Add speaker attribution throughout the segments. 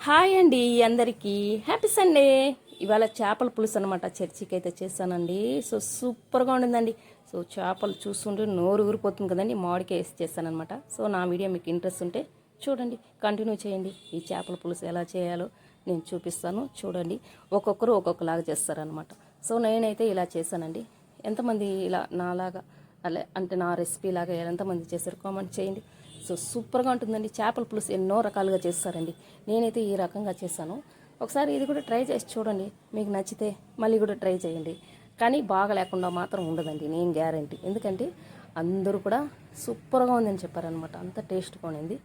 Speaker 1: Hi అండి అందరికీ happy Sunday. ఇవాళ చేపల పులుసు అనమాట చర్చికి అయితే చేస్తానండి. సో సూపర్గా ఉండిందండి. సో చేపలు చూస్తుంటే నోరు ఊరిపోతుంది కదండి. మామిడికాయ వేసి చేస్తానమాట. సో నా వీడియో మీకు ఇంట్రెస్ట్ ఉంటే చూడండి, కంటిన్యూ చేయండి. ఈ చేపల పులుసు ఎలా చేయాలో నేను చూపిస్తాను, చూడండి. ఒక్కొక్కరు ఒక్కొక్కలాగా చేస్తారనమాట. సో నేనైతే ఇలా చేశానండి. ఎంతమంది ఇలా నాలాగా అంటే నా రెసిపీ లాగా ఎంతమంది చేశారు కామెంట్ చేయండి. సో సూపర్గా ఉంటుందండి. చేపల పులుసు ఎన్నో రకాలుగా చేస్తారండి. నేనైతే ఈ రకంగా చేశాను. ఒకసారి ఇది కూడా ట్రై చేసి చూడండి. మీకు నచ్చితే మళ్ళీ కూడా ట్రై చేయండి. కానీ బాగా లేకుండా మాత్రం ఉండదండి, నేను గ్యారంటీ. ఎందుకంటే అందరూ కూడా సూపర్గా ఉందని చెప్పారనమాట. అంత టేస్ట్గా ఉండింది.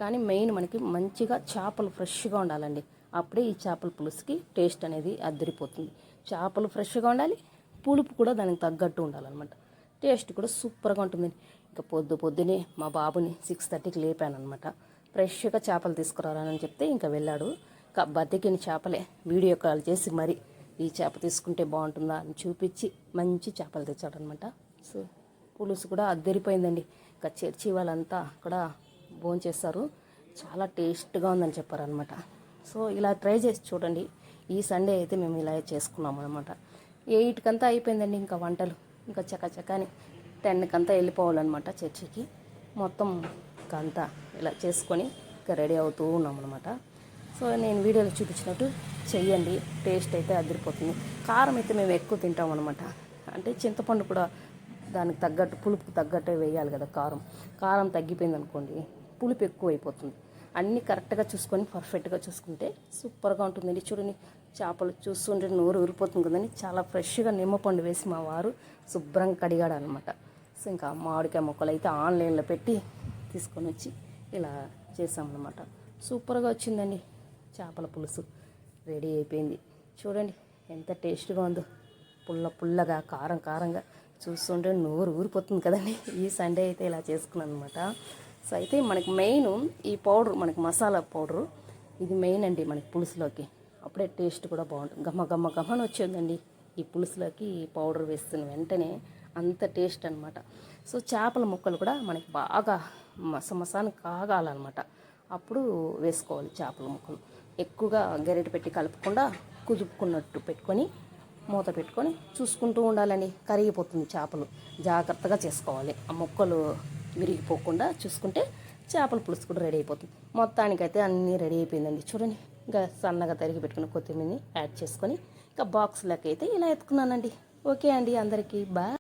Speaker 1: కానీ మెయిన్ మనకి మంచిగా చేపలు ఫ్రెష్గా ఉండాలండి. అప్పుడే ఈ చేపల పులుసుకి టేస్ట్ అనేది అద్దరిపోతుంది. చేపలు ఫ్రెష్గా ఉండాలి, పులుపు కూడా దానికి తగ్గట్టు ఉండాలన్నమాట. టేస్ట్ కూడా సూపర్గా ఉంటుందండి. ఇంకా పొద్దునే మా బాబుని 6:30కి లేపాను అనమాట. ఫ్రెష్గా చేపలు తీసుకురావాలని చెప్తే ఇంకా వెళ్ళాడు. బతికిన చేపలే వీడియో కాల్ చేసి మరి ఈ చేప తీసుకుంటే బాగుంటుందా అని చూపించి మంచి చేపలు తెచ్చాడనమాట. సో పులుసు కూడా అద్దరిపోయిందండి. ఇంకా చర్చి వాళ్ళంతా కూడా భోంచేస్తారు. చాలా టేస్ట్గా ఉందని చెప్పారనమాట. సో ఇలా ట్రై చేసి చూడండి. ఈ సండే అయితే మేము ఇలా చేసుకున్నాం అనమాట. 8కంతా అయిపోయిందండి ఇంకా వంటలు. ఇంకా చకచకాని 10కంతా వెళ్ళిపోవాలన్నమాట చర్చికి. మొత్తం అంతా ఇలా చేసుకొని ఇంకా రెడీ అవుతూ ఉన్నాం అనమాట. సో నేను వీడియోలో చూపించినట్టు చెయ్యండి. టేస్ట్ అయితే అదిరిపోతుంది. కారం అయితే మేము ఎక్కువ తింటాం అనమాట. అంటే చింతపండు కూడా దానికి తగ్గట్టు, పులుపుకి తగ్గట్టే వేయాలి కదా. కారం తగ్గిపోయింది అనుకోండి, పులుపు ఎక్కువ అయిపోతుంది. అన్నీ కరెక్ట్గా చూసుకొని పర్ఫెక్ట్గా చూసుకుంటే సూపర్గా ఉంటుందండి. చూడండి, చేపలు చూస్తుంటే నోరు ఊరిపోతుంది కదండి. చాలా ఫ్రెష్గా నిమ్మపండు వేసి మా వారు శుభ్రంగా కడిగాడు అనమాట. సో ఇంకా మామిడికాయ ముక్కలు అయితే ఆన్లైన్లో పెట్టి తీసుకొని వచ్చి ఇలా చేసామన్నమాట. సూపర్గా వచ్చిందండి. చేపల పులుసు రెడీ అయిపోయింది. చూడండి ఎంత టేస్ట్గా ఉందో. పుల్లగా కారంగా చూస్తుంటే నోరు ఊరిపోతుంది కదండి. ఈ సండే అయితే ఇలా చేసుకున్నాను అనమాట. సో అయితే మనకి మెయిన్ ఈ పౌడర్, మనకి మసాలా పౌడరు ఇది మెయిన్ అండి మనకి పులుసులోకి. అప్పుడే టేస్ట్ కూడా బాగుంటుంది. గమ్మని వచ్చిందండి ఈ పులుసులోకి ఈ పౌడర్ వేస్తున్న వెంటనే. అంత టేస్ట్ అనమాట. సో చేపల ముక్కలు కూడా మనకి బాగా మసాన్ని కాగాలన్నమాట. అప్పుడు వేసుకోవాలి చేపల ముక్కలు. ఎక్కువగా గరిటె పెట్టి కలుపుకుండా కుదుపుకున్నట్టు పెట్టుకొని మూత పెట్టుకొని చూసుకుంటూ ఉండాలని. కరిగిపోతుంది చేపలు. జాగ్రత్తగా చేసుకోవాలి. ఆ ముక్కలు విరిగిపోకుండా చూసుకుంటే చేపల పులుసు కూడా రెడీ అయిపోతుంది. మొత్తానికైతే అన్నీ రెడీ అయిపోయిందండి. చూడండి, ఇంకా సన్నగా తరిగి పెట్టుకుని కొత్తిమీరని యాడ్ చేసుకొని ఇంకా బాక్స్లోకి అయితే ఇలా ఎత్తుకున్నానండి. ఓకే అండి, అందరికీ బాయ్.